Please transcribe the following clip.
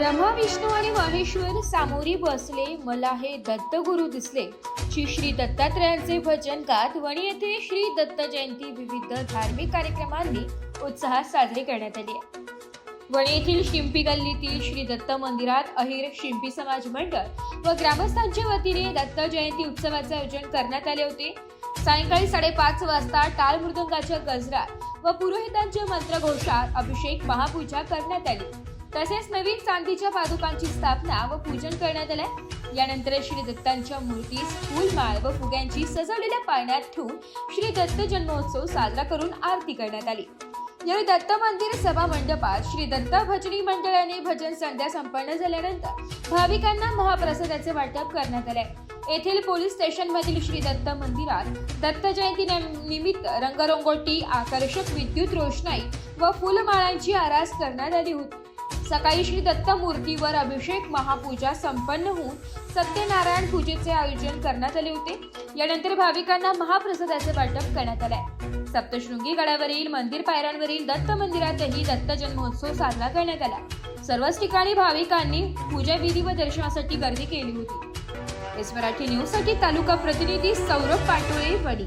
ब्रह्मा विष्णू आणि महेश्वर सामोरी बसले, मला हे दत्तगुरु दिसले ची श्री दत्तात्रयांचे भजन गात वणी येथे श्री दत्त जयंती विविध धार्मिक कार्यक्रमांनी उत्साहात साजरी करण्यात आली आहे. वणी येथील शिंपी गल्लीतील श्री दत्त मंदिरात अहिर शिंपी समाज मंडळ व ग्रामस्थांच्या वतीने दत्त जयंती उत्सवाचे आयोजन करण्यात आले होते. सायंकाळी 5:30 वाजता टाळ मृदंगाच्या गजरात व पुरोहितांच्या मंत्रघोषात अभिषेक महापूजा करण्यात आली. तसेच नवीन चांदीच्या पादुकांची स्थापना व पूजन करण्यात आले. यानंतर श्री दत्तांच्या मूर्तीस फुलमाळ व फुग्यांची सजवलेल्या पाळण्यात ठेवून श्री दत्त जन्मोत्सव साजरा करून आरती करण्यात आली. यावेळी दत्त मंदिर सभा मंडपात श्री दत्त भजनी मंडळाने भजन संध्या संपन्न झाल्यानंतर भाविकांना महाप्रसादाचे वाटप करण्यात आले. येथील पोलीस स्टेशन मधील श्री दत्त मंदिरात दत्त जयंती निमित्त रंगरंगोटी, आकर्षक विद्युत रोषणाई व फुलमाळांची आरास करण्यात आली होती. सकाळी श्री दत्त मूर्तीवर अभिषेक महापूजा संपन्न होऊन सत्यनारायण पूजेचे आयोजन करण्यात आले होते. यानंतर भाविकांना महाप्रसादाचे वाटप करण्यात आले. सप्तशृंगी गडावरील मंदिर पायऱ्यांवरील दत्त मंदिरातही दत्त जन्मोत्सव साजरा करण्यात आला. सर्वच ठिकाणी भाविकांनी पूजा विधी व दर्शनासाठी गर्दी केली होती. एस मराठी न्यूज साठी तालुका प्रतिनिधी सौरभ पाटोळे, वणी.